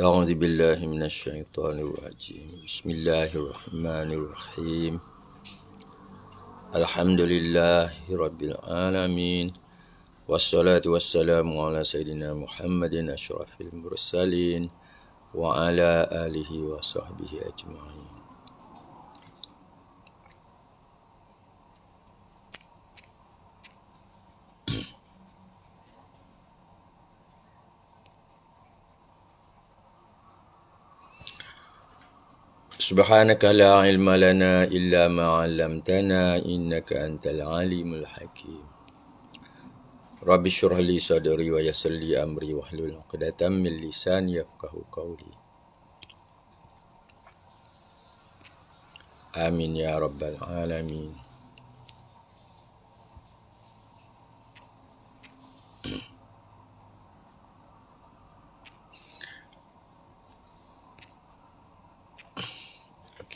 أعوذ بالله من الشيطان الرجيم بسم الله الرحمن الرحيم الحمد لله رب العالمين والصلاة والسلام على سيدنا محمد أشرف المرسلين وعلى آله وصحبه أجمعين. سبحانك لا علم لنا إلا ما علمتنا إنك أنت العليم الحكيم. رب اشرح لي صدري ويسر لي أمري واحلل عقدة من لساني يفقهوا قولي. آمين يا رب العالمين.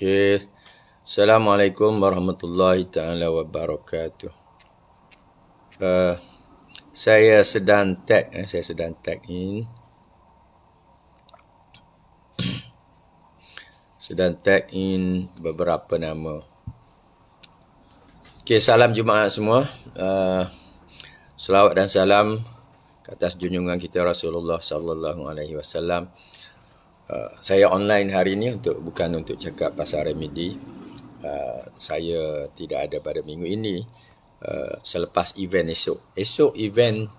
Okay. Assalamualaikum warahmatullahi taala wabarakatuh. Saya sedang tag in. Sedang tag in beberapa nama. Okay, salam Jumaat semua. Selawat dan salam ke atas junjungan kita Rasulullah sallallahu alaihi wasallam. Saya online hari ini bukan untuk cakap pasal remedi. Saya tidak ada pada minggu ini. Selepas event esok. Esok event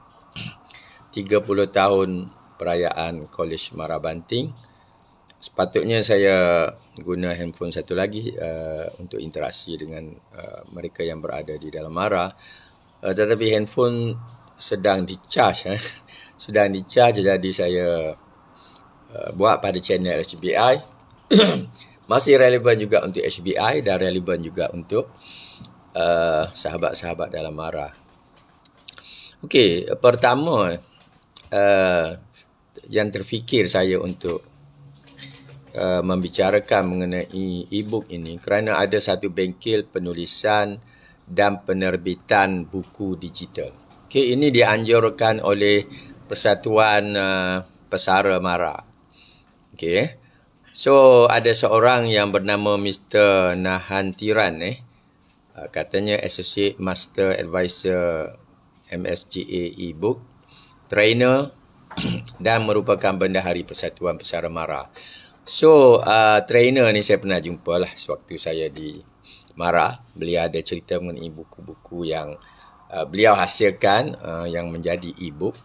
30 tahun perayaan College Mara Banting. Sepatutnya saya guna handphone satu lagi untuk interaksi dengan mereka yang berada di dalam Mara. Tetapi handphone sedang di-charge. Sedang di-charge, jadi saya buat pada channel HBI. Masih relevan juga untuk HBI dan relevan juga untuk sahabat-sahabat dalam Mara. Okey, pertama yang terfikir saya untuk membicarakan mengenai e-book ini kerana ada satu bengkel penulisan dan penerbitan buku digital. Okey, ini dianjurkan oleh Persatuan Pesara Mara. Okay. So, ada seorang yang bernama Mr. Nahantiran. Katanya Associate Master Advisor MSGA e-book, trainer dan merupakan bendahari Persatuan Pesara Mara. So, trainer ni saya pernah jumpa lah sewaktu saya di Mara. Beliau ada cerita mengenai buku-buku yang beliau hasilkan yang menjadi e-book.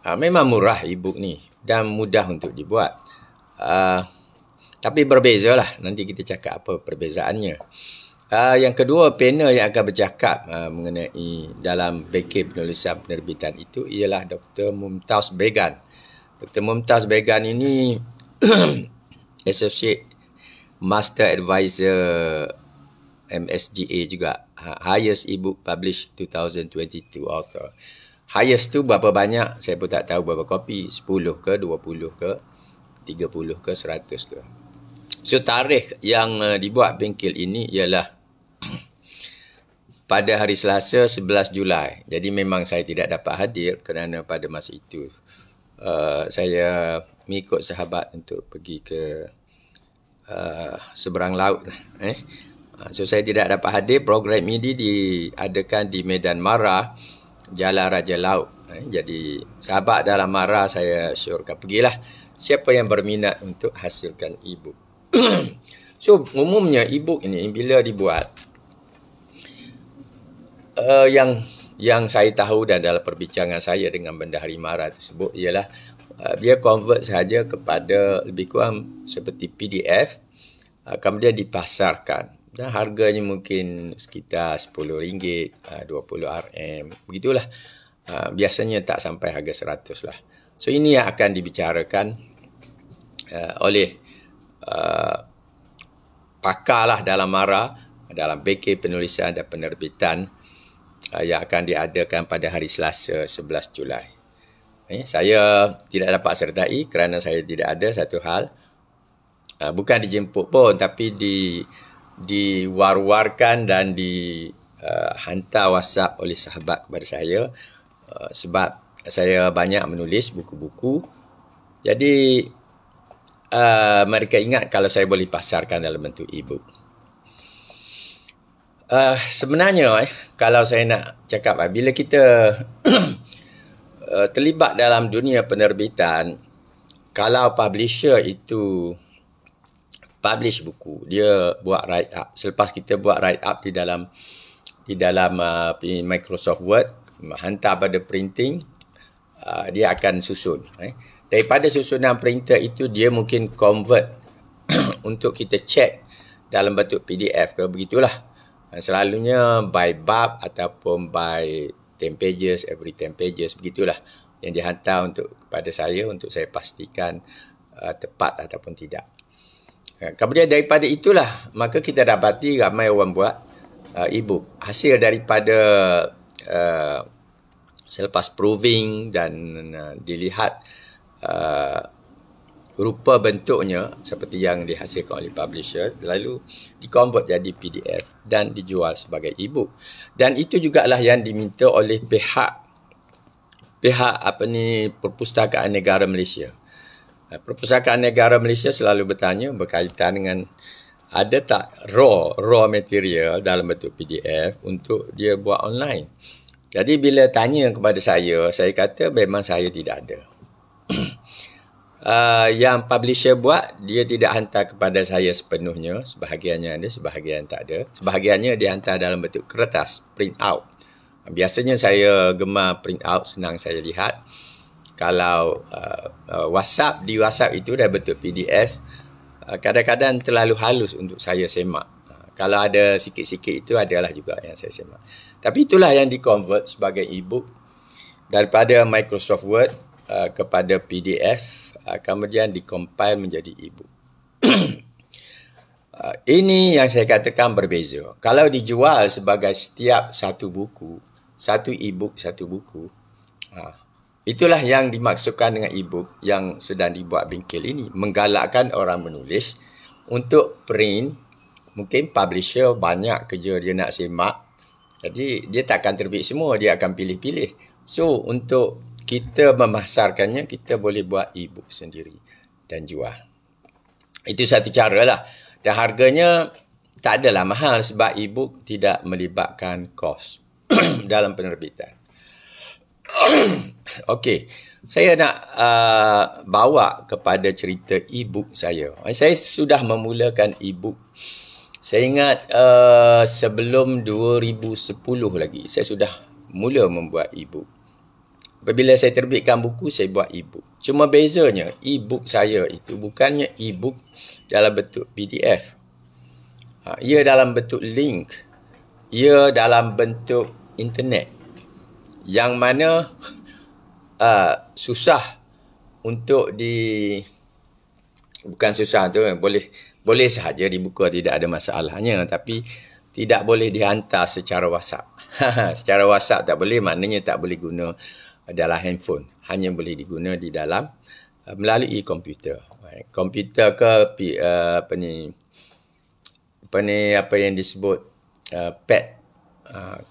Memang murah e-book ni dan mudah untuk dibuat. Tapi berbeza lah. Nanti kita cakap apa perbezaannya. Yang kedua, panel yang akan bercakap mengenai dalam bengkel penulisan penerbitan itu ialah Dr. Mumtaz Began. Dr. Mumtaz Began ini Associate Master Advisor MSGA juga. Highest e-book published 2022 author. Highest tu berapa banyak, saya pun tak tahu berapa kopi. 10 ke, 20 ke, 30 ke, 100 ke. So, tarikh yang dibuat bengkel ini ialah pada hari Selasa 11 Julai. Jadi, memang saya tidak dapat hadir kerana pada masa itu saya mengikut sahabat untuk pergi ke seberang laut. So, saya tidak dapat hadir. Program ini diadakan di Medan Mara, Jalan Raja Laut. Jadi sahabat dalam Mara saya syorkan pergilah. Siapa yang berminat untuk hasilkan e-book. So umumnya e-book ini bila dibuat, yang saya tahu dan dalam perbincangan saya dengan bendahari Mara tersebut ialah dia convert sahaja kepada lebih kurang seperti PDF, kemudian dipasarkan. Dan harganya mungkin sekitar RM10, 20 RM. Begitulah. Biasanya tak sampai harga 100 lah. So, ini yang akan dibicarakan oleh pakar lah dalam Mara, dalam bengkel penulisan dan penerbitan yang akan diadakan pada hari Selasa 11 Julai. Saya tidak dapat sertai kerana saya tidak ada satu hal. Bukan dijemput pun, tapi diwar-warkan dan dihantar WhatsApp oleh sahabat kepada saya sebab saya banyak menulis buku-buku. Jadi mereka ingat kalau saya boleh pasarkan dalam bentuk e-book. Sebenarnya kalau saya nak cakap, bila kita terlibat dalam dunia penerbitan, kalau publisher itu publish buku, dia buat write up. Selepas kita buat write up di dalam Microsoft Word, hantar pada printing, dia akan susun. Daripada susunan printer itu, dia mungkin convert untuk kita check dalam bentuk PDF ke, begitulah. Selalunya by bab ataupun by 10 pages, every 10 pages, begitulah yang dihantar kepada saya untuk saya pastikan tepat ataupun tidak. Kemudian daripada itulah, maka kita dapati ramai orang buat e-book. Hasil daripada selepas proving dan dilihat rupa bentuknya seperti yang dihasilkan oleh publisher, lalu di-convert jadi PDF dan dijual sebagai e-book. Dan itu jugalah yang diminta oleh pihak Perpustakaan Negara Malaysia. Perpustakaan Negara Malaysia selalu bertanya berkaitan dengan ada tak raw material dalam bentuk PDF untuk dia buat online. Jadi bila tanya kepada saya kata memang saya tidak ada. Yang publisher buat, dia tidak hantar kepada saya sepenuhnya. Sebahagiannya ada, sebahagian tak ada. Sebahagiannya dia hantar dalam bentuk kertas, print out. Biasanya saya gemar print out, senang saya lihat. Kalau di WhatsApp itu dah bentuk PDF, kadang-kadang terlalu halus untuk saya semak. Kalau ada sikit-sikit itu adalah juga yang saya semak. Tapi itulah yang di-convert sebagai e-book daripada Microsoft Word kepada PDF. Kemudian dikompil menjadi e-book. Ini yang saya katakan berbeza. Kalau dijual sebagai setiap satu buku, satu e-book, satu buku, itulah yang dimaksudkan dengan e-book yang sedang dibuat bengkel ini. Menggalakkan orang menulis untuk print. Mungkin publisher banyak kerja dia nak semak. Jadi dia takkan terbit semua, dia akan pilih-pilih. So untuk kita memasarkannya, kita boleh buat e-book sendiri dan jual. Itu satu cara lah. Dan harganya tak adalah mahal sebab e-book tidak melibatkan kos dalam penerbitan. Okey, saya nak bawa kepada cerita e-book saya. Saya sudah memulakan e-book. Saya ingat sebelum 2010 lagi, saya sudah mula membuat e-book. Apabila saya terbitkan buku, saya buat e-book. Cuma bezanya, e-book saya itu bukannya e-book dalam bentuk PDF. Ia dalam bentuk link. Ia dalam bentuk internet. Yang mana susah untuk bukan susah tu, boleh sahaja dibuka, tidak ada masalahnya. Tapi tidak boleh dihantar secara WhatsApp. Secara WhatsApp tak boleh, maknanya tak boleh guna dalam handphone, hanya boleh diguna di dalam melalui komputer. Komputer ke apa yang disebut pad,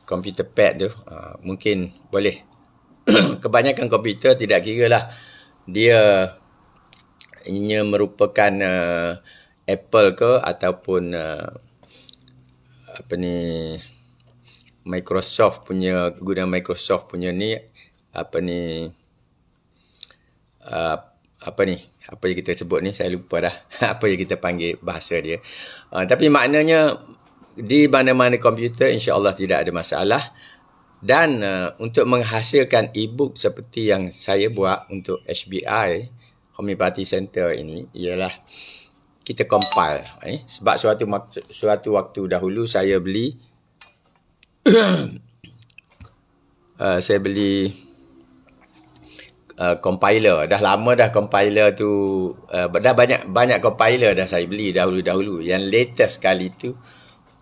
komputer pad tu mungkin boleh. Kebanyakan komputer tidak kira lah dia ianya merupakan Apple ke ataupun Microsoft punya, guna Microsoft punya ni apa yang kita sebut ni, saya lupa dah apa yang kita panggil bahasa dia. Tapi maknanya di mana-mana komputer insya-Allah tidak ada masalah. Dan untuk menghasilkan e-book seperti yang saya buat untuk HBI Homeopathy Center ini ialah kita compile. Sebab suatu waktu dahulu saya beli compiler. Dah lama dah compiler tu, dah banyak compiler dah saya beli dahulu-dahulu. Yang latest kali tu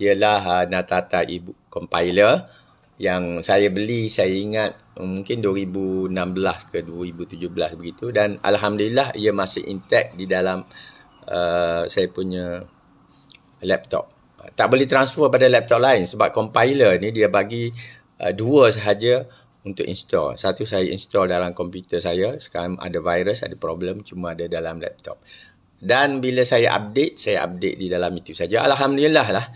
ialah Natata e-book compiler yang saya beli, saya ingat mungkin 2016 ke 2017 begitu, dan alhamdulillah ia masih intact di dalam saya punya laptop. Tak boleh transfer pada laptop lain sebab compiler ni dia bagi dua sahaja untuk install. Satu saya install dalam komputer saya, sekarang ada virus, ada problem, cuma ada dalam laptop. Dan bila saya update di dalam itu saja. Alhamdulillah lah.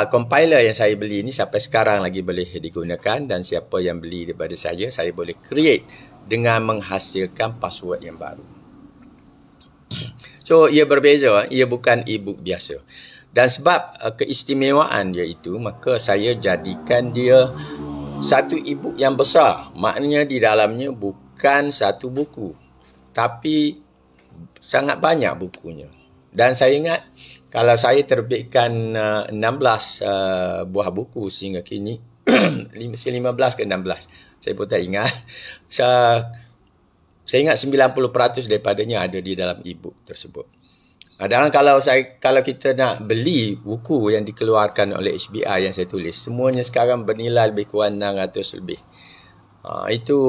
Compiler yang saya beli ni sampai sekarang lagi boleh digunakan, dan siapa yang beli daripada saya boleh create dengan menghasilkan password yang baru. So ia berbeza, ia bukan e-book biasa. Dan sebab keistimewaan dia itu, maka saya jadikan dia satu e-book yang besar. Maknanya di dalamnya bukan satu buku, tapi sangat banyak bukunya. Dan saya ingat kalau saya terbitkan 16 buah buku sehingga kini, 15 ke 16, saya pun tak ingat. Saya ingat 90% daripadanya ada di dalam e-book tersebut. Dan kalau kita nak beli buku yang dikeluarkan oleh HBR yang saya tulis, semuanya sekarang bernilai lebih kurang 600 lebih. Itu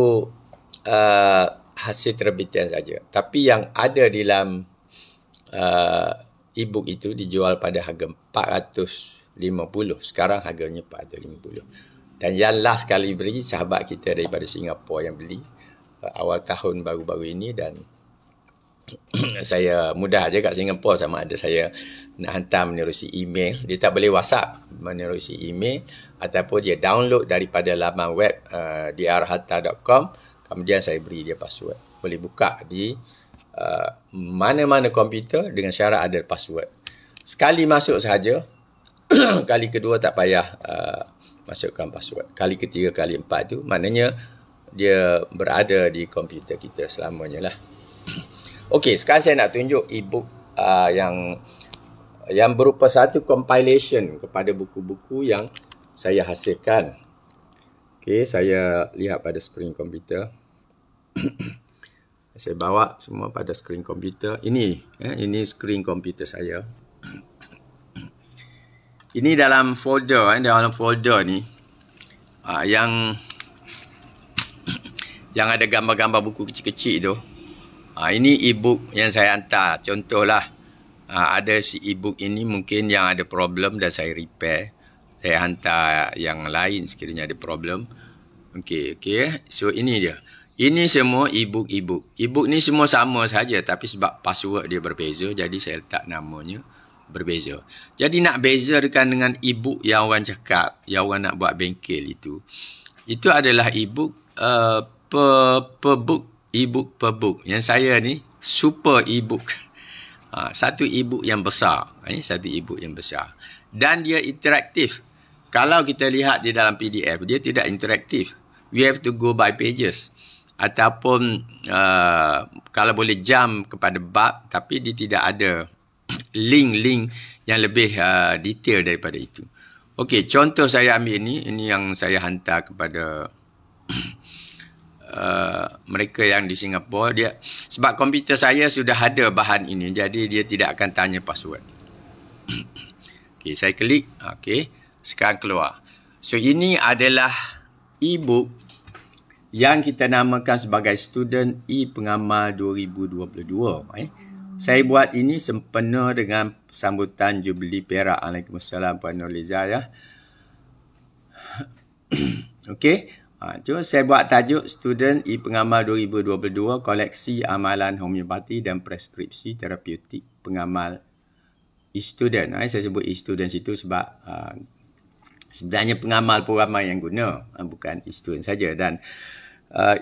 hasil terbitan saja. Tapi yang ada di dalam e-book itu dijual pada harga 450. Sekarang harganya 450. Dan yang last kali beli, sahabat kita daripada Singapura yang beli awal tahun baru-baru ini. Dan saya mudah aja kat Singapura, sama ada saya nak hantar menerusi email. Dia tak boleh WhatsApp, menerusi email, ataupun dia download daripada laman web drharta.com. Kemudian saya beri dia password. Boleh buka di mana-mana komputer dengan syarat ada password. Sekali masuk sahaja. Kali kedua tak payah masukkan password. Kali ketiga, kali empat tu maknanya dia berada di komputer kita selamanya lah. Okey, sekarang saya nak tunjuk e-book yang berupa satu compilation kepada buku-buku yang saya hasilkan. Okey, saya lihat pada skrin komputer. Saya bawa semua pada skrin komputer. Ini skrin komputer saya. Ini dalam folder, dalam folder ni yang ada gambar-gambar buku kecil-kecil tu. Ini e-book yang saya hantar. Contohlah, ada si e-book ini mungkin yang ada problem dan saya repair. Saya hantar yang lain sekiranya ada problem. Okey. So ini dia. Ini semua e-book. E-book ni semua sama saja, tapi sebab password dia berbeza, jadi saya letak namanya berbeza. Jadi nak bezakan dengan e-book yang orang cakap, yang orang nak buat bengkel itu adalah e-book per book. E-book per book. Yang saya ni super e-book. Satu e-book yang besar. Satu e-book yang besar. Dan dia interaktif. Kalau kita lihat di dalam PDF, dia tidak interaktif. We have to go by pages. Ataupun kalau boleh jump kepada bab, tapi dia tidak ada link-link yang lebih detail daripada itu. Okey, contoh saya ambil ini. Ini yang saya hantar kepada mereka yang di Singapura. Dia sebab komputer saya sudah ada bahan ini, jadi dia tidak akan tanya password. Okey, saya klik. Okey, sekarang keluar. So ini adalah e-book yang kita namakan sebagai Student e-Pengamal 2022. Saya buat ini sempena dengan sambutan Jubili Perak. Waalaikumsalam Puan Nurliza ya. Okey. Cuma saya buat tajuk Student e-Pengamal 2022, koleksi amalan homeopati dan preskripsi terapeutik pengamal e-student. Saya sebut e-student situ sebab sebenarnya pengamal pun ramai yang guna, bukan e-student saja. Dan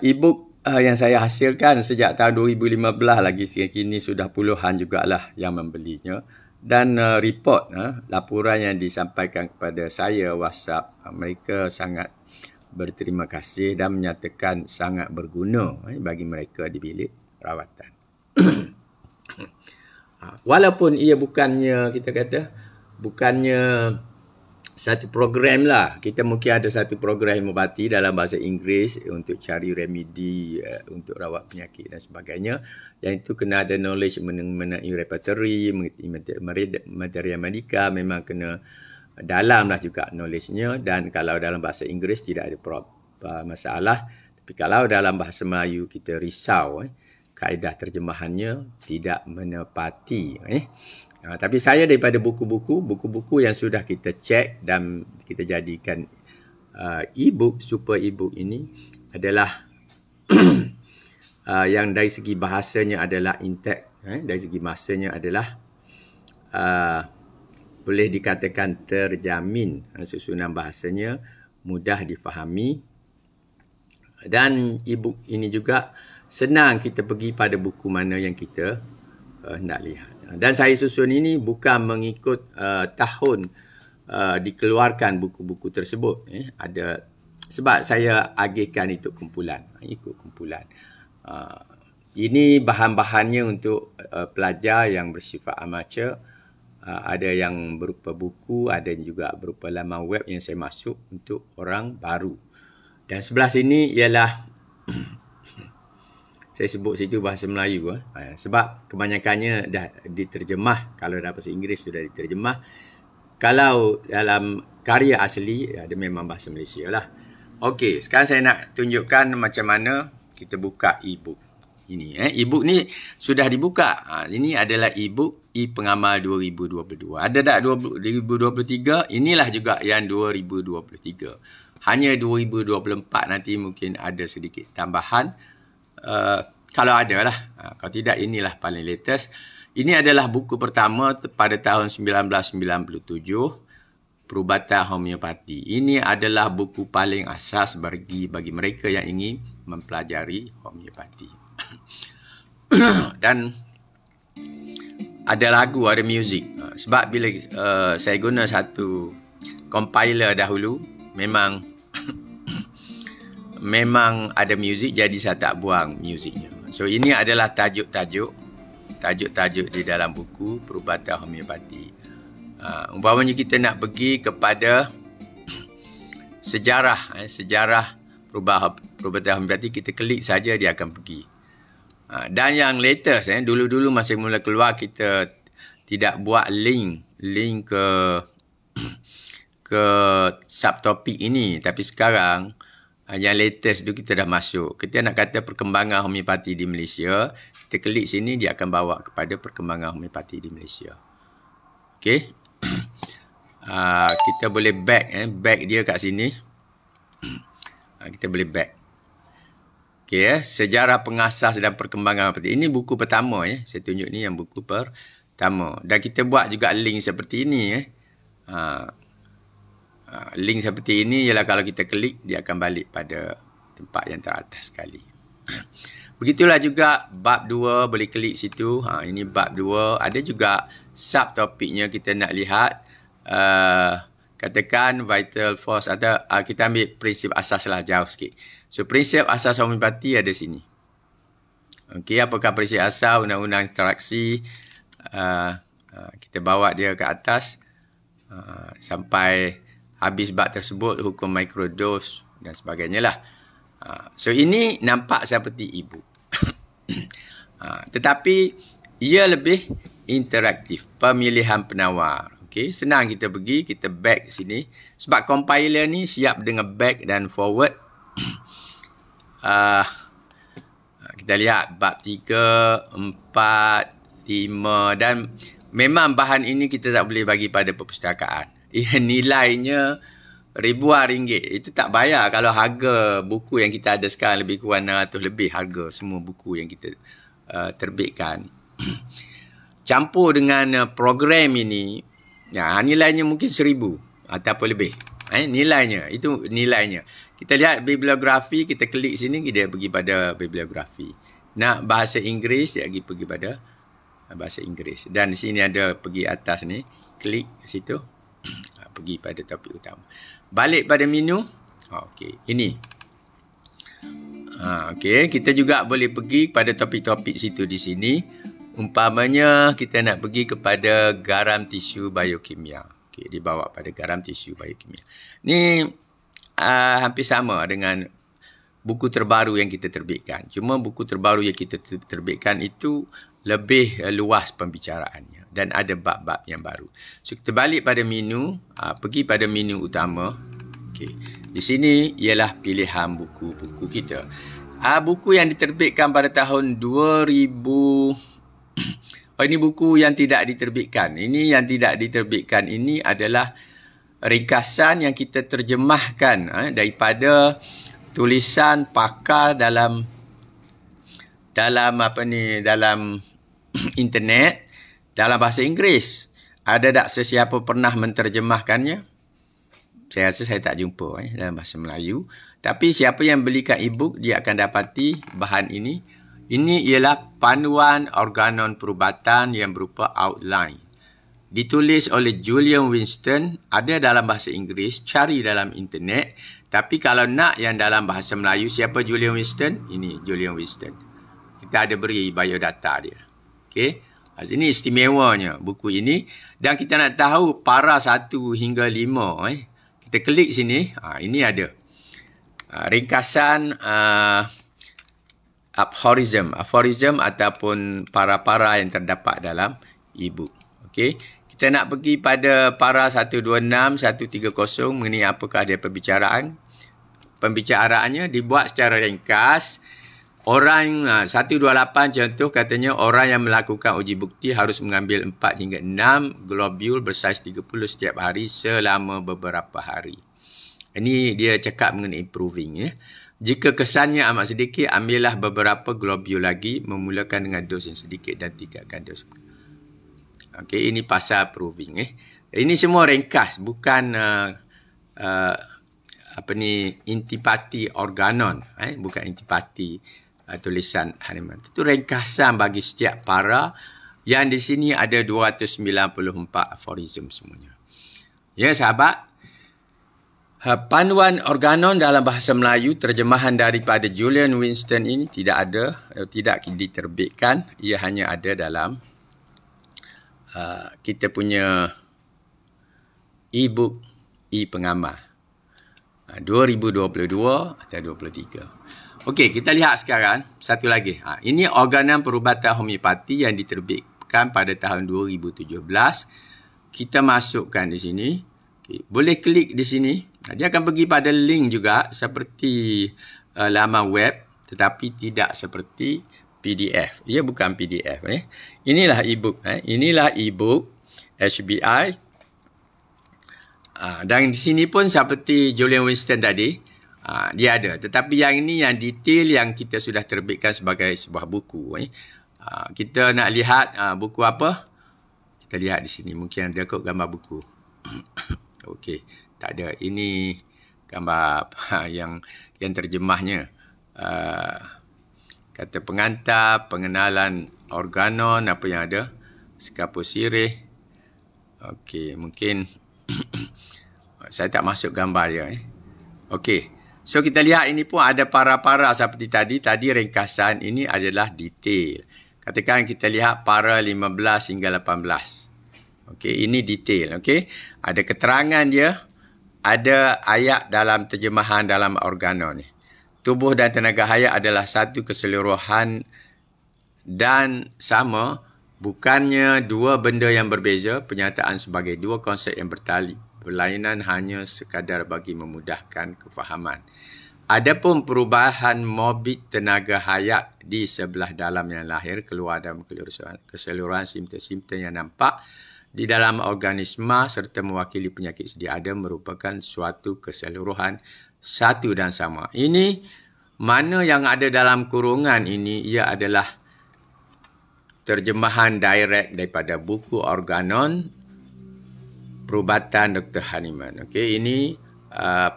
e-book yang saya hasilkan sejak tahun 2015 lagi sehingga kini sudah puluhan jugalah yang membelinya. Dan laporan yang disampaikan kepada saya WhatsApp, mereka sangat berterima kasih dan menyatakan sangat berguna bagi mereka di bilik rawatan. Walaupun ia bukannya satu program lah. Kita mungkin ada satu program homeopati dalam bahasa Inggeris untuk cari remedi untuk rawat penyakit dan sebagainya. Yang itu kena ada knowledge mengenai repertory, mengerti material medika, memang kena dalam lah juga knowledge-nya. Dan kalau dalam bahasa Inggeris tidak ada masalah. Tapi kalau dalam bahasa Melayu kita risau, kaedah terjemahannya tidak menepati. Tapi saya daripada buku-buku yang sudah kita cek dan kita jadikan e-book, super e-book ini adalah yang dari segi bahasanya adalah intact, dari segi masanya adalah boleh dikatakan terjamin. Susunan bahasanya mudah difahami, dan e-book ini juga senang kita pergi pada buku mana yang kita nak lihat. Dan saya susun ini bukan mengikut tahun dikeluarkan buku-buku tersebut. Ada sebab saya agihkan itu kumpulan, ikut kumpulan. Ini bahan-bahannya untuk pelajar yang bersifat amatur. Ada yang berupa buku, ada juga berupa laman web yang saya masuk untuk orang baru. Dan sebelah sini ialah saya sebut situ bahasa Melayu sebab kebanyakannya dah diterjemah. Kalau dalam bahasa Inggeris sudah diterjemah. Kalau dalam karya asli ada memang bahasa Malaysia lah. Okey, sekarang saya nak tunjukkan macam mana kita buka e-book ini. E-book ni sudah dibuka. Ini adalah e-book e-pengamal 2022. Ada tak 2023? Inilah juga yang 2023. Hanya 2024 nanti mungkin ada sedikit tambahan. Kalau ada lah. Kalau tidak, inilah paling latest. Ini adalah buku pertama pada tahun 1997. Perubatan homeopati. Ini adalah buku paling asas bagi mereka yang ingin mempelajari homeopati. Dan ada lagu, ada muzik. Sebab bila saya guna satu compiler dahulu, memang ada muzik, jadi saya tak buang muziknya. So ini adalah tajuk-tajuk di dalam buku Perubatan Homeopati. Umpamanya kita nak pergi kepada sejarah perubatan homeopati, kita klik saja dia akan pergi. Dan yang latest, dulu-dulu masa mula keluar kita tidak buat link ke subtopik ini, tapi sekarang yang latest tu kita dah masuk. Kita nak kata perkembangan homeopati di Malaysia, kita klik sini dia akan bawa kepada perkembangan homeopati di Malaysia. Okey. Kita boleh back dia kat sini. Kita boleh back. Okey, sejarah pengasas dan perkembangan homeopati. Ini buku pertama saya tunjuk ni yang buku pertama. Dan kita buat juga link seperti ini link seperti ini ialah kalau kita klik dia akan balik pada tempat yang teratas sekali. Begitulah juga bab 2, boleh klik situ. Ini bab 2. Ada juga subtopiknya kita nak lihat. Katakan vital force, atau kita ambil prinsip asas lah, jauh sikit. So prinsip asas homeopati ada sini. Okey, apakah prinsip asas undang-undang interaksi? Kita bawa dia ke atas sampai habis bab tersebut, hukum microdose dan sebagainya lah. So ini nampak seperti e-book. Tetapi ia lebih interaktif, pemilihan penawar. Okay, senang kita pergi, kita back sini. Sebab compiler ni siap dengan back dan forward. Kita lihat bab 3, 4, 5 dan memang bahan ini kita tak boleh bagi pada perpustakaan. Nilainya ribuan ringgit. Itu tak bayar kalau harga buku yang kita ada sekarang lebih kurang 600 lebih harga semua buku yang kita terbitkan. Campur dengan program ini, nilainya mungkin 1000 ataupun lebih. Nilainya, itu nilainya. Kita lihat bibliografi, kita klik sini, dia pergi pada bibliografi. Nak bahasa Inggeris, dia pergi pada bahasa Inggeris. Dan di sini ada pergi atas ni, klik situ, pergi pada topik utama. Balik pada menu. Okey, ini. Okey, kita juga boleh pergi pada topik-topik situ di sini. Umpamanya kita nak pergi kepada garam tisu biokimia. Okey, dibawa pada garam tisu biokimia. Ni hampir sama dengan buku terbaru yang kita terbitkan. Cuma buku terbaru yang kita terbitkan itu lebih luas pembicaraannya dan ada bab-bab yang baru. So kita balik pada menu, pergi pada menu utama. Okey. Di sini ialah pilihan buku-buku kita. Buku yang diterbitkan pada tahun 2000. Ini buku yang tidak diterbitkan. Ini yang tidak diterbitkan ini adalah ringkasan yang kita terjemahkan daripada tulisan pakar dalam internet dalam bahasa Inggeris. Ada tak sesiapa pernah menterjemahkannya? Saya rasa saya tak jumpa dalam bahasa Melayu. Tapi siapa yang belikan e-book, dia akan dapati bahan ini. Ini ialah panduan organon perubatan yang berupa outline. Ditulis oleh Julian Winston, ada dalam bahasa Inggeris, cari dalam internet. Tapi kalau nak yang dalam bahasa Melayu, siapa Julian Winston? Ini Julian Winston. Kita ada beri biodata dia. Okey. Ini istimewanya buku ini. Dan kita nak tahu para 1 hingga 5. Kita klik sini. Ini ada. Ringkasan aphorism. Aphorism ataupun para-para yang terdapat dalam e-book. Okey. Kita nak pergi pada para 126, 130 mengenai apakah dia perbicaraan. Pembicaraannya dibuat secara ringkas. Orang 128 contoh katanya orang yang melakukan uji bukti harus mengambil 4 hingga 6 globul bersaiz 30 setiap hari selama beberapa hari. Ini dia cakap mengenai proving ya. Jika kesannya amat sedikit, ambillah beberapa globul lagi memulakan dengan dos yang sedikit dan tingkatkan dos. Okey, ini pasal proving Ini semua ringkas, bukan intipati organon, bukan intipati tulisan Hahnemann. Itu ringkasan bagi setiap para yang di sini ada 294 aforism semuanya. Ya sahabat, panduan organon dalam bahasa Melayu terjemahan daripada Julian Winston ini tidak diterbitkan, ia hanya ada dalam kita punya e-book e-pengamal 2022 atau 23. Okey, kita lihat sekarang satu lagi. Ini organon perubatan homeopati yang diterbitkan pada tahun 2017. Kita masukkan di sini. Okay, boleh klik di sini. Dia akan pergi pada link juga seperti laman web, tetapi tidak seperti PDF. Ia bukan PDF. Inilah e-book. Inilah e-book HBI. Dan di sini pun seperti Julian Winston tadi, dia ada. Tetapi yang ini yang detail yang kita sudah terbitkan sebagai sebuah buku. Kita nak lihat buku apa? Kita lihat di sini. Mungkin ada kot gambar buku. Okey, tak ada. Ini gambar yang terjemahnya. Kata pengantar, pengenalan organon, apa yang ada. Skapus sirih. Okey, mungkin saya tak masuk gambar dia. Okey. So kita lihat ini pun ada para-para seperti tadi. Tadi ringkasan, ini adalah detail. Katakan kita lihat para 15 hingga 18. Okey, ini detail. Okey. Ada keterangan dia. Ada ayat dalam terjemahan dalam organon ni. Tubuh dan tenaga hayat adalah satu keseluruhan dan sama, bukannya dua benda yang berbeza. Penyataan sebagai dua konsep yang berlainan hanya sekadar bagi memudahkan kefahaman. Adapun perubahan morbid tenaga hayat di sebelah dalam yang lahir keluar dalam keseluruhan simptom-simptom yang nampak di dalam organisma serta mewakili penyakit sedia ada merupakan suatu keseluruhan satu dan sama. Ini mana yang ada dalam kurungan ini, ia adalah terjemahan direct daripada buku organon perubatan Dr. Hahnemann. Okey, ini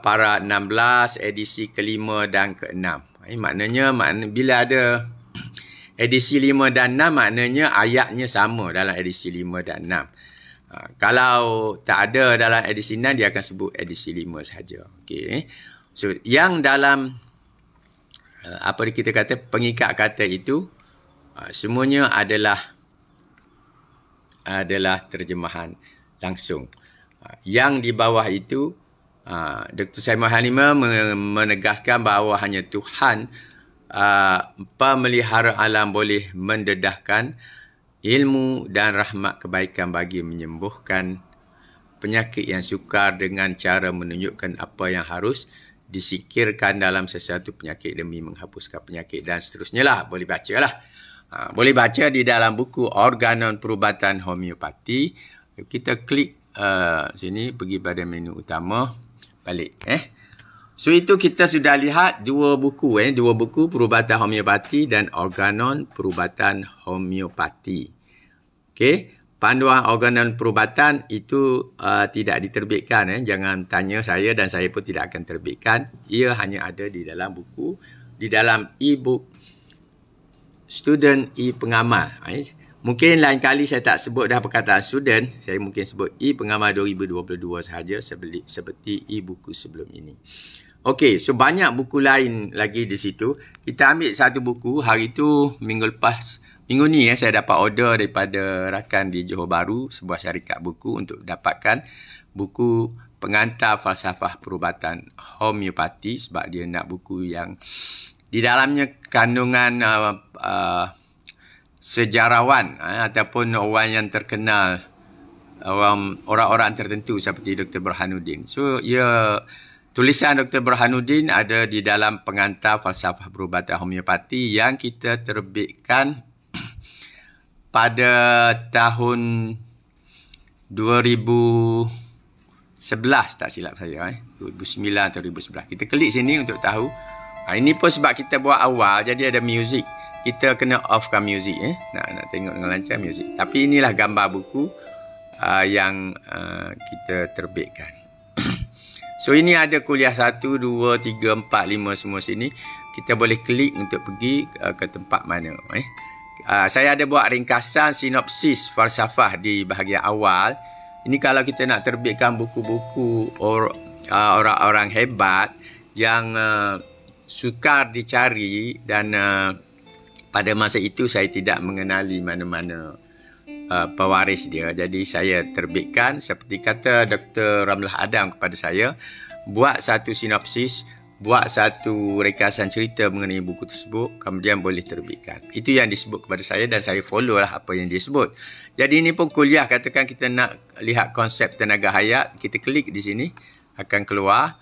para 16 edisi ke-5 dan ke-6. Maknanya bila ada edisi 5 dan 6, maknanya ayatnya sama dalam edisi 5 dan 6. Kalau tak ada dalam edisi 6, dia akan sebut edisi 5 sahaja. Okey. So, yang dalam apa kita kata pengikat kata itu semuanya adalah terjemahan langsung. Yang di bawah itu Dr. Simon Hahnemann menegaskan bahawa hanya Tuhan pemelihara alam boleh mendedahkan ilmu dan rahmat kebaikan bagi menyembuhkan penyakit yang sukar dengan cara menunjukkan apa yang harus disikirkan dalam sesuatu penyakit demi menghapuskan penyakit dan seterusnya lah. Boleh baca lah. Boleh baca di dalam buku Organon Perubatan Homeopati. Kita klik sini, pergi pada menu utama. Balik. So itu kita sudah lihat dua buku perubatan homeopati dan organon perubatan homeopati. Okey, panduan organon perubatan itu tidak diterbitkan. Jangan tanya saya dan saya pun tidak akan terbitkan. Ia hanya ada di dalam buku, di dalam e-book student e-pengamal. Mungkin lain kali saya tak sebut dah perkataan student, saya mungkin sebut e-pengamal 2022 sahaja seperti e-buku sebelum ini. Okey, so banyak buku lain lagi di situ. Kita ambil satu buku hari tu minggu ni saya dapat order daripada rakan di Johor Bahru, sebuah syarikat buku untuk dapatkan buku pengantar falsafah perubatan homeopati sebab dia nak buku yang di dalamnya kandungan sejarawan ataupun orang yang terkenal, orang-orang tertentu seperti Dr. Burhanuddin. So tulisan Dr. Burhanuddin ada di dalam pengantar falsafah perubatan homeopati yang kita terbitkan pada tahun 2011 tak silap saya, 2009 atau 2011. Kita klik sini untuk tahu. Ini pun sebab kita buat awal jadi ada muzik. Kita kena offkan muzik nak tengok dengan lancar muzik. Tapi inilah gambar buku yang kita terbitkan. So ini ada kuliah 1, 2, 3, 4, 5 semua sini. Kita boleh klik untuk pergi ke tempat mana. Saya ada buat ringkasan sinopsis falsafah di bahagian awal. Ini kalau kita nak terbitkan buku-buku orang-orang hebat yang sukar dicari dan pada masa itu saya tidak mengenali mana-mana pewaris dia. Jadi saya terbitkan seperti kata Dr. Ramlah Adam kepada saya, buat satu sinopsis, buat satu ringkasan cerita mengenai buku tersebut, kemudian boleh terbitkan. Itu yang disebut kepada saya dan saya follow lah apa yang dia sebut. Jadi ini pun kuliah, katakan kita nak lihat konsep tenaga hayat, kita klik di sini, akan keluar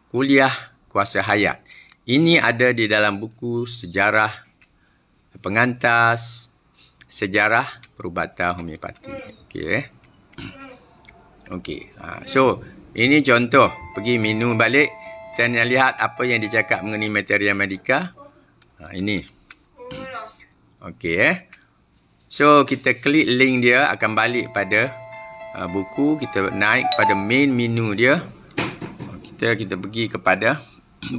kuliah kuasa hayat. Ini ada di dalam buku sejarah pengantar sejarah perubatan homeopati. Okey. So ini contoh, pergi menu balik, kita nak lihat apa yang dicakap mengenai materia medica. Ini. Okey. So kita klik link dia, akan balik pada buku, kita naik pada main menu dia. Kita pergi kepada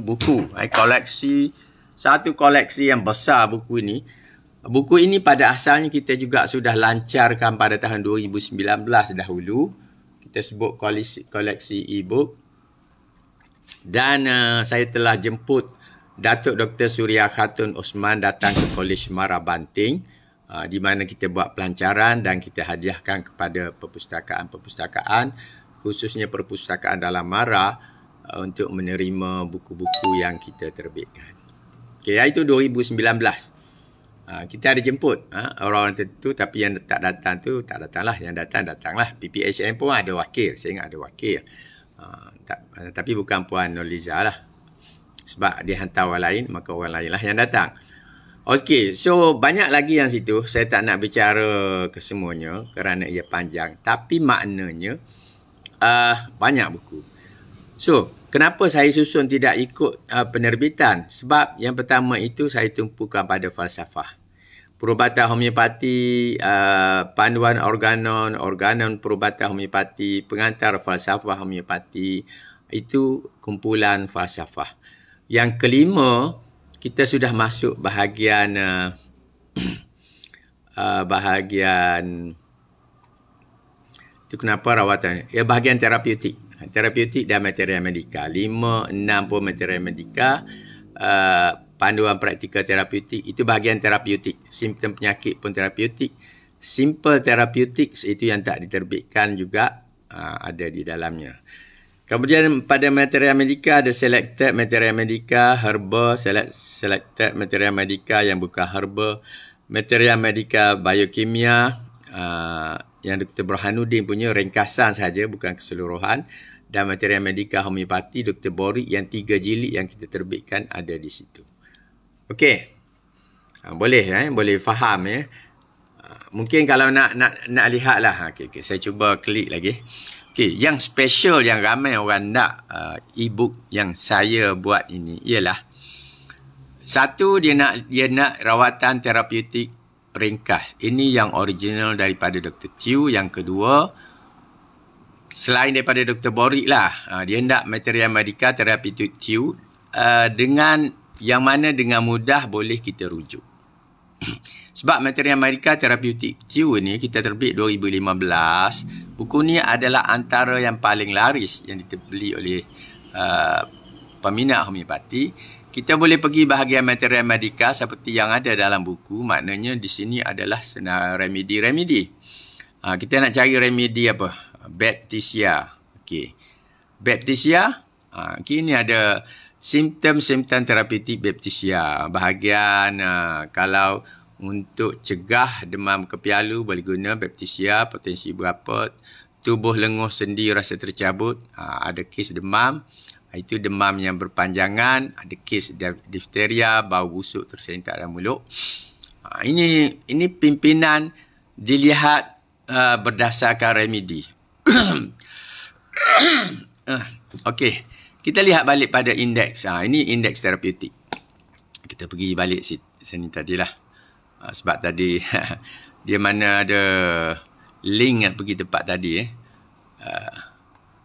buku. Satu koleksi yang besar buku ini. Buku ini pada asalnya kita juga sudah lancarkan pada tahun 2019 dahulu. Kita sebut koleksi e-book. Dan saya telah jemput Datuk Dr. Suria Khatun Osman datang ke Kolej Mara Banting, di mana kita buat pelancaran dan kita hadiahkan kepada perpustakaan-perpustakaan, khususnya perpustakaan dalam Mara, untuk menerima buku-buku yang kita terbitkan. Okey, itu 2019. Kita ada jemput orang-orang tertentu, tapi yang tak datang tu tak datanglah, yang datanglah. PPHM pun ada wakil, saya ingat ada wakil. Tapi bukan Puan Noliza lah. Sebab dia hantar orang lain, maka orang lain lah yang datang. Okey, so banyak lagi yang situ. Saya tak nak bicara kesemuanya kerana ia panjang. Tapi maknanya banyak buku. So, kenapa saya susun tidak ikut penerbitan? Sebab yang pertama itu saya tumpukan pada falsafah. Perubatan homeopati, panduan organon perubatan homeopati, pengantar falsafah homeopati, itu kumpulan falsafah. Yang kelima, kita sudah masuk bahagian itu kenapa rawatan? Bahagian terapeutik. Terapeutik dan materia medica. 5, 6 pun materia medica. Panduan praktikal terapeutik, itu bahagian terapeutik. Simptom penyakit pun terapeutik. Simple therapeutics itu yang tak diterbitkan juga ada di dalamnya. Kemudian pada materia medica ada selected materia medica, herba, selected materia medica yang bukan herba, materia medica biokimia, yang Dr. Burhanuddin punya ringkasan saja, bukan keseluruhan, dan materia medica homeopati Dr. Borik yang 3 jilid yang kita terbitkan ada di situ. Okey. Boleh faham ya. Mungkin kalau nak lihatlah. Okey, saya cuba klik lagi. Okey, yang special yang ramai orang nak e-book yang saya buat ini ialah satu, dia nak rawatan terapeutik ringkas. Ini yang original daripada Dr. Tew. Yang kedua, selain daripada Dr. Borik lah, dia nak Materia Medica Terapeutik Tew dengan yang mana dengan mudah boleh kita rujuk. Sebab Materia Medica Terapeutik Tew ni kita terbit 2015. Buku ni adalah antara yang paling laris yang dibeli oleh peminat homeopati. Kita boleh pergi bahagian Materia Medica seperti yang ada dalam buku. Maknanya di sini adalah senar remedi-remedi. Kita nak cari remedi apa? Baptisia. Okey. Baptisia. Okay, ini ada simptom-simptom terapeutik Baptisia. Bahagian kalau untuk cegah demam kepialu boleh guna Baptisia. Potensi berapa? Tubuh lenguh sendi rasa tercabut. Ada kes demam. Itu demam yang berpanjangan. Ada kes difteria, bau busuk tersentak dalam mulut. Ini pimpinan dilihat berdasarkan remedi. Okey. Kita lihat balik pada indeks. Ini indeks terapeutik. Kita pergi balik sini tadilah. Sebab tadi dia mana ada link pergi tempat tadi.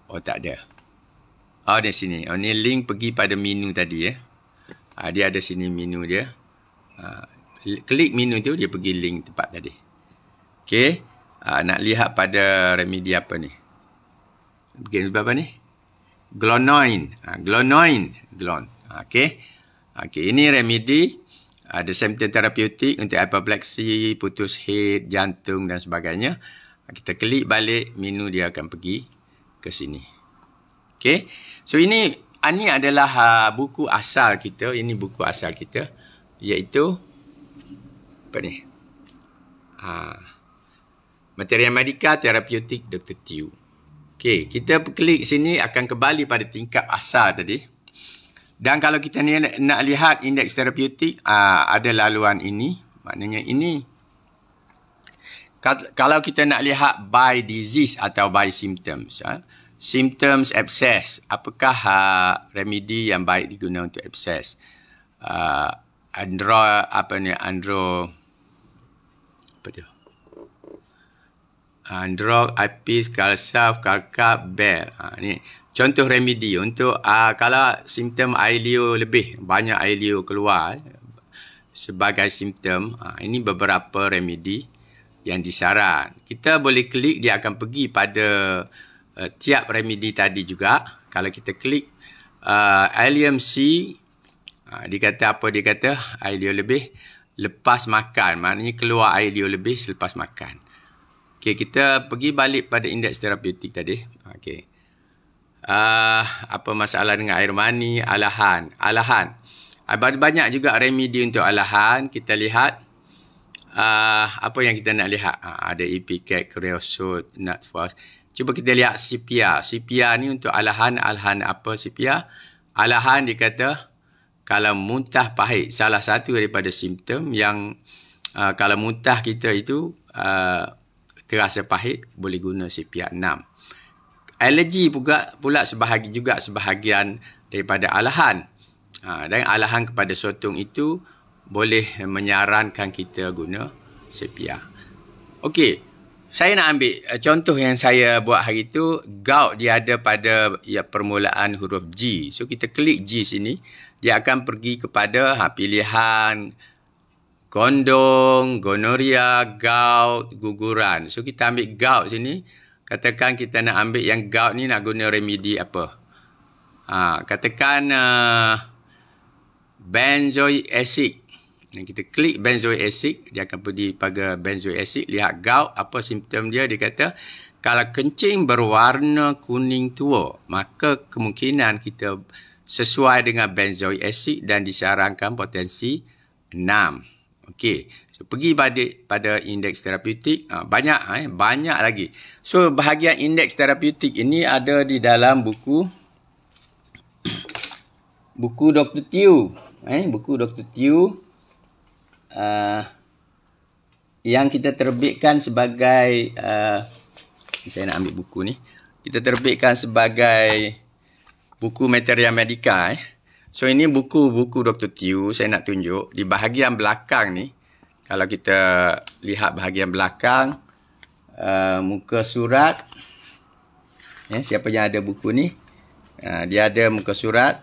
Oh, tak ada. Oh, di sini. Oh, ni link pergi pada menu tadi. Dia ada sini menu dia. Klik menu tu, dia pergi link tempat tadi. Okey. Nak lihat pada remedi apa ni? Begini apa ni? Glonoin. Glon. Okey. Okey, ini remedi. Ada simptom terapeutik untuk apopleksi, putus head, jantung dan sebagainya. Kita klik balik, menu dia akan pergi ke sini. Okey. So ini adalah buku asal kita. Ini buku asal kita. Iaitu apa ni? Materia Medica Terapeutik Dr. Tew. Okey, kita klik sini akan kembali pada tingkap asal tadi. Dan kalau kita nak lihat indeks terapeutik, ada laluan ini. Maknanya ini. Kalau kita nak lihat by disease atau by symptoms. Symptoms abscess. Apakah remedi yang baik digunakan untuk abscess? Androg, Apis, Kalsaf, Kalkap, Bel. Ni contoh remedi untuk kalau simptom air liur lebih, banyak air liur keluar sebagai simptom. Ini beberapa remedi yang disaran. Kita boleh klik, dia akan pergi pada tiap remedi tadi juga. Kalau kita klik LMC, dia kata apa? Dia kata air liur lebih lepas makan. Maknanya keluar air liur lebih selepas makan. Okey, kita pergi balik pada indeks terapeutik tadi. Okey. Apa masalah dengan air mani, alahan. Banyak juga remedi untuk alahan. Kita lihat apa yang kita nak lihat. Ada Ipecac, creosote, nutfast. Cuba kita lihat Sepia. Sepia ni untuk alahan. Alahan apa Sepia? Alahan dia kata kalau muntah pahit. Salah satu daripada simptom yang kalau muntah kita itu terasa pahit, boleh guna Sepia 6. Alergi pula sebahagian daripada alahan. Dan alahan kepada sotong itu boleh menyarankan kita guna Sepia. Okey, saya nak ambil contoh yang saya buat hari itu. Gout dia ada pada permulaan huruf G. So kita klik G sini, dia akan pergi kepada pilihan kondom, gonoria, gout, guguran. So kita ambil gout sini. Katakan kita nak ambil yang gout ni nak guna remedi apa? Katakan benzoic acid. Kita klik benzoic acid, dia akan pergi pada benzoic acid. Lihat gout, apa simptom dia? Dia kata kalau kencing berwarna kuning tua, maka kemungkinan kita sesuai dengan benzoic acid dan disarankan potensi 6. Okey, so pergi pada indeks terapeutik. Banyak lagi. So bahagian indeks terapeutik ini ada di dalam buku Dr. Tew. Buku Dr. Tew yang kita terbitkan sebagai saya nak ambil buku ni. kita terbitkan sebagai buku Materia Medica. So ini buku Dr. Tew, saya nak tunjuk di bahagian belakang ni. Kalau kita lihat bahagian belakang, muka surat, siapa yang ada buku ni, dia ada muka surat.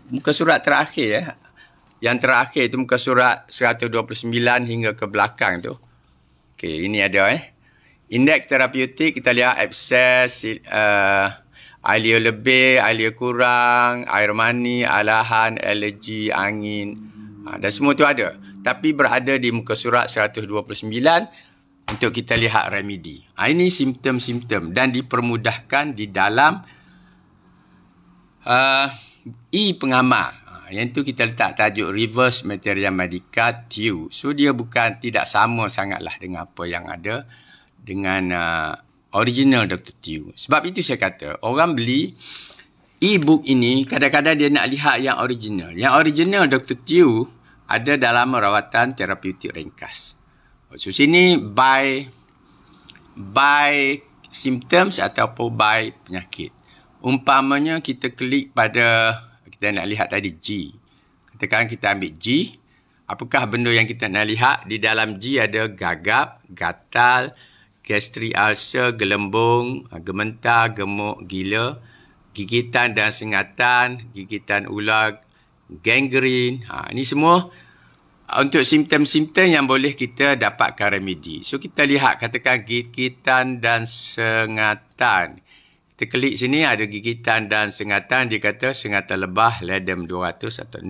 Muka surat terakhir, yang terakhir itu muka surat 129 hingga ke belakang tu. Okey, ini ada indeks terapeutik, kita lihat abses, alia lebih, alia kurang, air mani, alahan, alergi, angin, dan semua tu ada. Tapi berada di muka surat 129 untuk kita lihat remedi. Ini simptom-simptom dan dipermudahkan di dalam pengamal. Yang tu kita letak tajuk Reverse Materia Medica Tew. So dia tidak sama sangatlah dengan apa yang ada dengan original Dr. Tew. Sebab itu saya kata, orang beli e-book ini, kadang-kadang dia nak lihat yang original. Yang original Dr. Tew ada dalam rawatan terapeutik ringkas. So sini by symptoms ataupun by penyakit. Umpamanya kita klik pada, kita nak lihat tadi G. Katakan kita ambil G. Apakah benda yang kita nak lihat? Di dalam G ada gagap, gatal, gastrik ulcer, gelembung, gementar, gemuk, gila, gigitan dan sengatan, gigitan ular, gangren. Ini semua untuk simptom-simptom yang boleh kita dapatkan remedi. So kita lihat, katakan gigitan dan sengatan. Kita klik sini ada gigitan dan sengatan. Dia kata sengatan lebah, ledem 200 atau 6.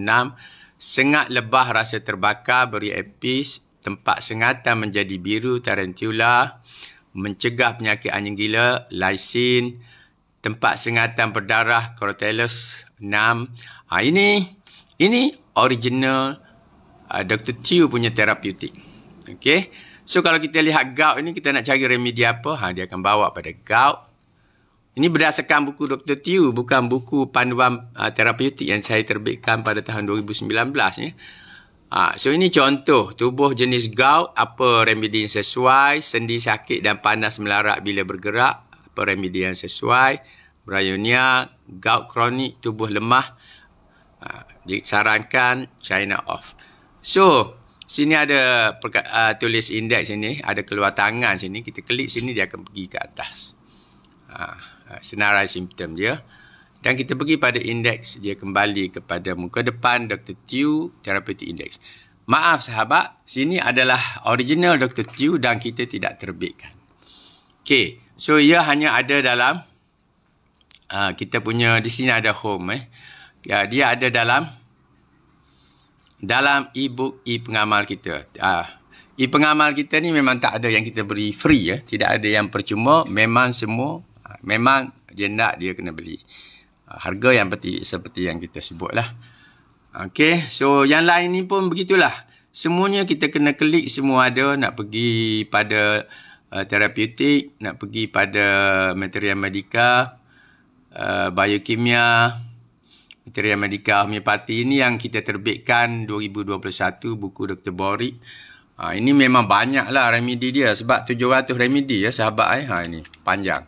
Sengat lebah rasa terbakar, beri epis. Tempat sengatan menjadi biru, tarantula. Mencegah penyakit anjing gila, lysin. Tempat sengatan berdarah, Crotalus 6. Ini original Dr. Tew punya terapeutik. Okay. So kalau kita lihat gout ini, kita nak cari remedi apa? Dia akan bawa pada gout. Ini berdasarkan buku Dr. Tew, bukan buku panduan terapeutik yang saya terbitkan pada tahun 2019. So ini contoh tubuh jenis gout, apa remedi yang sesuai, sendi sakit dan panas melarat bila bergerak, apa remedi yang sesuai, bryonia, gout kronik, tubuh lemah, disarankan China off. So sini ada tulis indeks sini, ada keluar tangan sini, kita klik sini dia akan pergi ke atas. Senarai simptom dia. Dan kita pergi pada indeks, dia kembali kepada muka depan Dr. Tew Therapeutic Index. Maaf sahabat, sini adalah original Dr. Tew dan kita tidak terbitkan. Okay, so ia hanya ada dalam kita punya, di sini ada home. Dia ada dalam e-book e-pengamal kita. E-pengamal kita ni memang tak ada yang kita beri free. Tidak ada yang percuma, memang semua memang dia nak, dia kena beli. Harga yang seperti yang kita sebut lah. Okay, so yang lain ni pun begitulah. Semuanya kita kena klik, semua ada. Nak pergi pada terapeutik, nak pergi pada Materia Medica, biokimia, Materia Medica homeopati. Ini yang kita terbitkan 2021, buku Dr. Borik. Ini memang banyak lah remedi dia. Sebab 700 remedi ya sahabat. Ini panjang.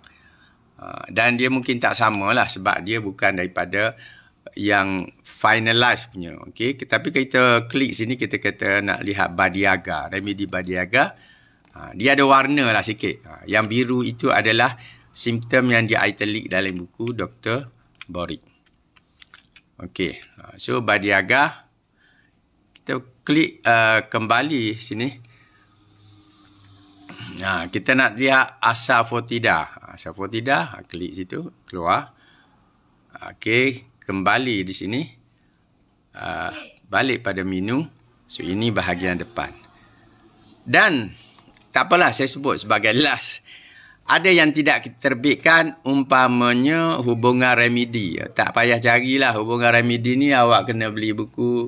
Dan dia mungkin tak sama lah sebab dia bukan daripada yang finalize punya. Okay? Tapi kita klik sini, kita kata nak lihat Badiaga, remedi Badiaga. Dia ada warna lah sikit. Yang biru itu adalah simptom yang di italic dalam buku Dr. Borik. Okay. So Badiaga, kita klik kembali sini. Kita nak lihat Asafoetida. Asafoetida, klik situ, keluar. Okey, kembali di sini. Balik pada menu. So, ini bahagian depan. Dan, tak apalah saya sebut sebagai last. Ada yang tidak kita terbitkan, umpamanya hubungan remedi. Tak payah carilah hubungan remedi ni, awak kena beli buku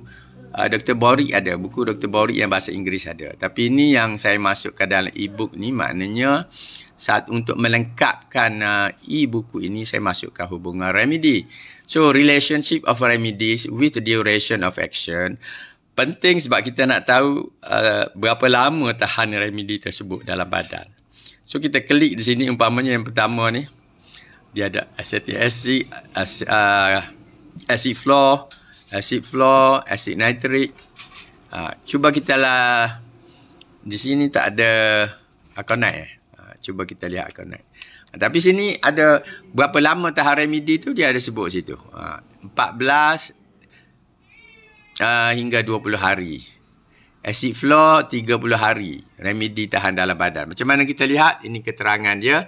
Dr. Borik ada. Buku Dr. Borik yang bahasa Inggeris ada. Tapi ini yang saya masukkan dalam e-book ni, maknanya saat untuk melengkapkan e-buku ini, saya masukkan hubungan remedi. So, relationship of remedies with duration of action. Penting sebab kita nak tahu berapa lama tahan remedi tersebut dalam badan. So kita klik di sini umpamanya yang pertama ni. Dia ada acetic acid, acid floor, acid nitric. Cuba kita lah, di sini tak ada aconite. Cuba kita lihat aconite. Tapi sini ada berapa lama tahan remedi tu dia ada sebut situ. 14 hingga 20 hari. Acid floor 30 hari. Remedi tahan dalam badan. Macam mana kita lihat? Ini keterangan dia.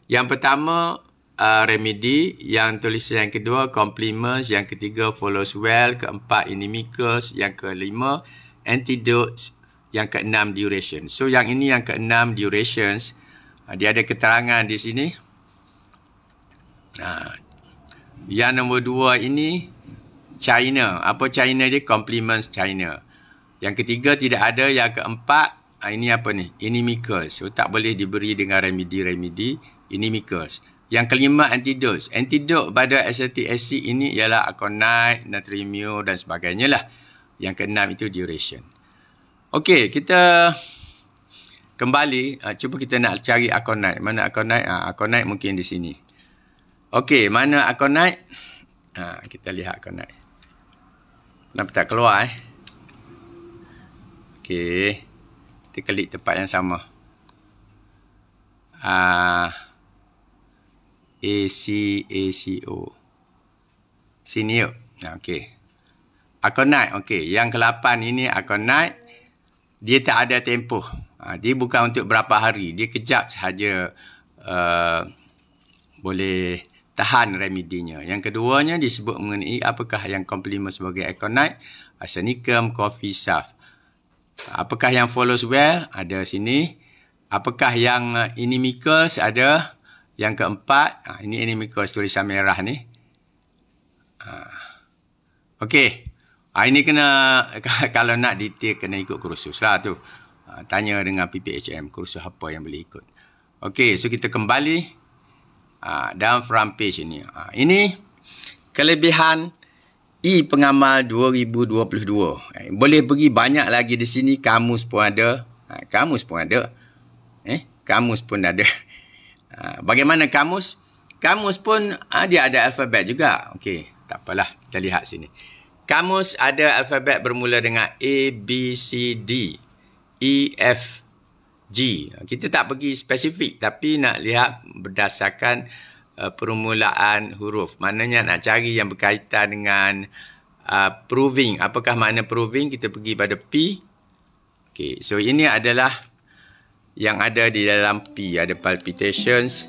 Yang pertama remedi, yang tulisan yang kedua complements, yang ketiga follows well, keempat inimicals, yang kelima antidotes, yang keenam duration. So yang ini yang keenam durations, dia ada keterangan di sini. Yang nombor 2 ini China. Apa China dia? Complements China. Yang ketiga tidak ada. Yang keempat ini apa ni? Inimicals. So tak boleh diberi dengan remedi inimicals. Yang kelima antidotes. Antidote pada acetic acid ini ialah aconite, natriumur dan sebagainya lah. Yang keenam itu duration. Okey, kita kembali. Cuba kita nak cari aconite. Mana aconite? Aconite mungkin di sini. Okey, mana aconite? Kita lihat aconite. Kenapa tak keluar Okey. Kita klik tempat yang sama. ACO. Sini yuk. Okey. Aconite. Okey. Yang ke-8 ini aconite. Dia tak ada tempoh. Dia bukan untuk berapa hari. Dia kejap sahaja boleh tahan remedinya. Yang keduanya disebut mengenai apakah yang komplement sebagai aconite. Arsenicum, coffee chaff. Apakah yang follows well? Ada sini. Apakah yang inimicals? Ada. Yang keempat, ini inimicals tulisan merah ni. Okey. Ini kena, kalau nak detail kena ikut kursus lah tu. Tanya dengan PPHM, kursus apa yang boleh ikut. Okey, so kita kembali dalam front page ini. Ini kelebihan pengamal 2022. Boleh pergi banyak lagi di sini. Kamus pun ada. Kamus pun ada. Kamus pun ada. Bagaimana kamus? Kamus pun dia ada alfabet juga. Okey, tak apalah. Kita lihat sini. Kamus ada alfabet bermula dengan A, B, C, D, E, F, G. Kita tak pergi spesifik tapi nak lihat berdasarkan permulaan huruf. Maknanya nak cari yang berkaitan dengan proving. Apakah makna proving? Kita pergi pada P. Okey, so ini adalah yang ada di dalam P. Ada palpitations,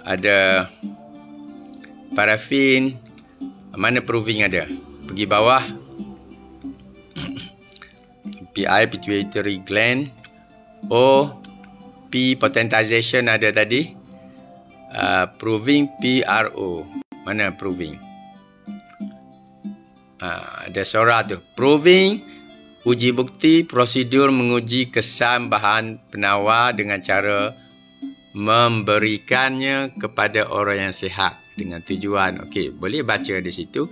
ada paraffin. Mana proving ada? Pergi bawah. PI, pituitary gland. O, P, potentization ada tadi. Proving, PRO. Mana proving? Ada surah tu. Proving, uji bukti, prosedur menguji kesan bahan penawar dengan cara memberikannya kepada orang yang sihat dengan tujuan. Okey, boleh baca di situ.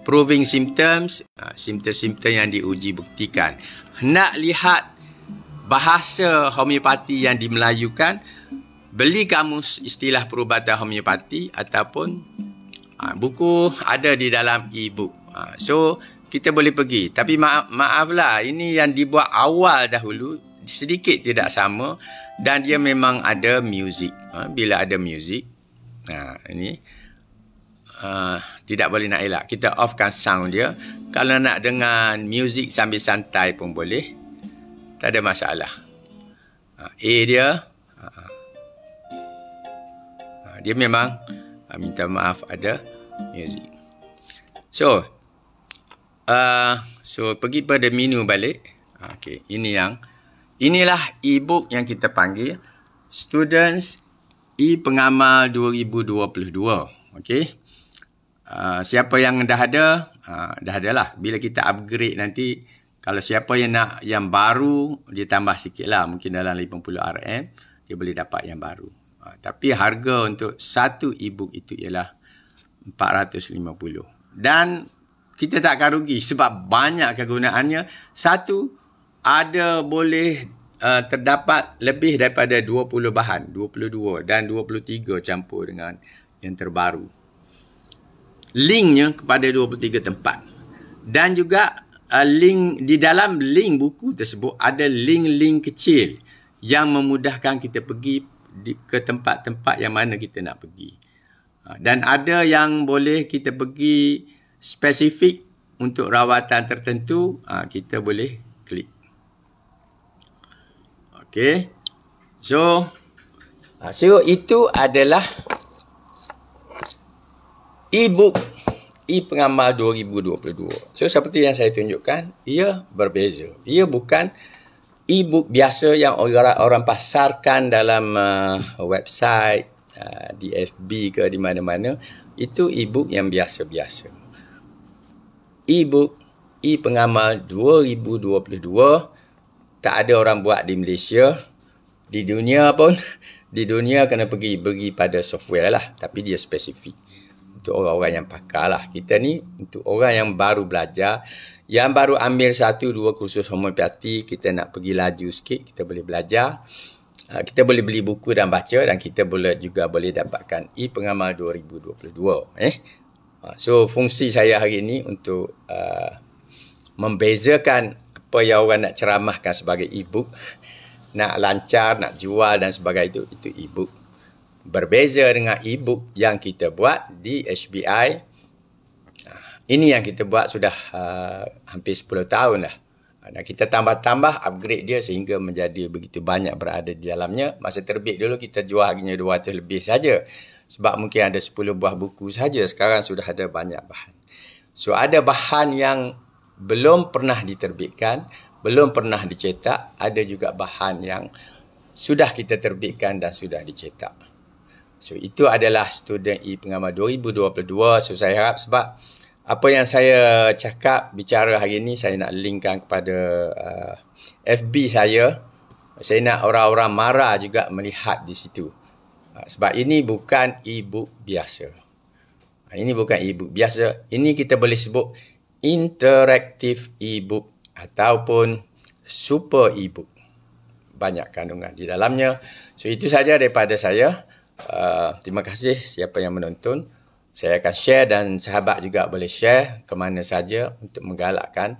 Proving symptoms, simptom-simptom yang diuji buktikan. Nak lihat bahasa homeopati yang dimelayukan, beli kamus istilah perubatan homeopati ataupun buku ada di dalam e-book. So, kita boleh pergi. Tapi maaflah, ini yang dibuat awal dahulu, sedikit tidak sama dan dia memang ada muzik. Bila ada muzik, ini tidak boleh nak elak. Kita offkan sound dia. Kalau nak dengar muzik sambil santai pun boleh. Tak ada masalah. A dia. Dia memang minta maaf ada muzik. So pergi pada menu balik. Okey, inilah e-book yang kita panggil Students e-Pengamal 2022. Okey. Siapa yang dah ada, dah adalah. Bila kita upgrade nanti, kalau siapa yang nak yang baru, dia tambah sikit lah. Mungkin dalam 50 RM, dia boleh dapat yang baru. Tapi harga untuk satu e-book itu ialah 450. Dan kita tak akan rugi sebab banyak kegunaannya. Satu, ada boleh terdapat lebih daripada 20 bahan, 22 dan 23 campur dengan yang terbaru. Linknya kepada 23 tempat. Dan juga link di dalam link buku tersebut ada link-link kecil yang memudahkan kita pergi ke tempat-tempat yang mana kita nak pergi. Dan ada yang boleh kita pergi spesifik untuk rawatan tertentu, kita boleh klik. Okey. So itu adalah e-book e-pengamal 2022. So seperti yang saya tunjukkan, ia berbeza. Ia bukan e-book biasa yang orang pasarkan dalam website, di FB ke di mana-mana. Itu e-book yang biasa-biasa. E-book e-pengamal 2022 tak ada orang buat di Malaysia. Di dunia pun, di dunia kena pergi pada software lah. Tapi dia spesifik untuk orang-orang yang pakar lah. Kita ni untuk orang yang baru belajar, yang baru ambil 1-2 kursus homeopati, kita nak pergi laju sikit, kita boleh belajar. Kita boleh beli buku dan baca, dan kita juga boleh dapatkan e-pengamal 2022. So fungsi saya hari ini untuk membezakan apa yang orang nak ceramahkan sebagai e-book, nak lancar, nak jual dan sebagainya, itu e-book. Berbeza dengan e-book yang kita buat di HBI. Ini yang kita buat sudah hampir 10 tahun lah. Dan kita tambah-tambah upgrade dia sehingga menjadi begitu banyak berada di dalamnya. Masa terbit dulu kita jual hanya 200 lebih saja. Sebab mungkin ada 10 buah buku saja. Sekarang sudah ada banyak bahan. So ada bahan yang belum pernah diterbitkan, belum pernah dicetak. Ada juga bahan yang sudah kita terbitkan dan sudah dicetak. So itu adalah student e-pengamal 2022. So saya harap sebab apa yang saya cakap, bicara hari ini, saya nak linkkan kepada FB saya. Saya nak orang-orang marah juga melihat di situ. Sebab ini bukan e-book biasa. Ini bukan e-book biasa. Ini kita boleh sebut interactive e-book ataupun super e-book. Banyak kandungan di dalamnya. So itu saja daripada saya. Terima kasih siapa yang menonton. Saya akan share dan sahabat juga boleh share ke mana saja untuk menggalakkan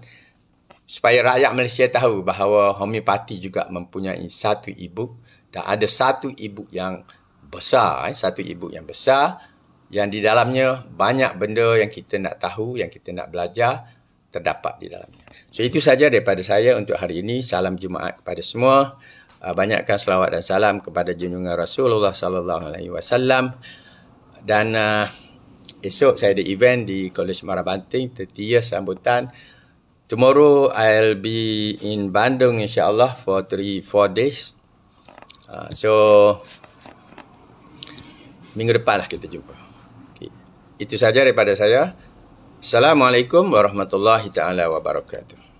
supaya rakyat Malaysia tahu bahawa homeopati juga mempunyai satu e-book dan ada satu e-book yang besar, satu e-book yang besar yang di dalamnya banyak benda yang kita nak tahu, yang kita nak belajar terdapat di dalamnya. So itu saja daripada saya untuk hari ini. Salam Jumaat kepada semua. Banyakkan selawat dan salam kepada junjungan Rasulullah sallallahu alaihi wasallam. Dan esok saya ada event di College Marabanting, 30 years sambutan. Tomorrow I'll be in Bandung insyaAllah for 3-4 days. So minggu depan lah kita jumpa. Okay. Itu saja daripada saya. Assalamualaikum warahmatullahi taala wabarakatuh.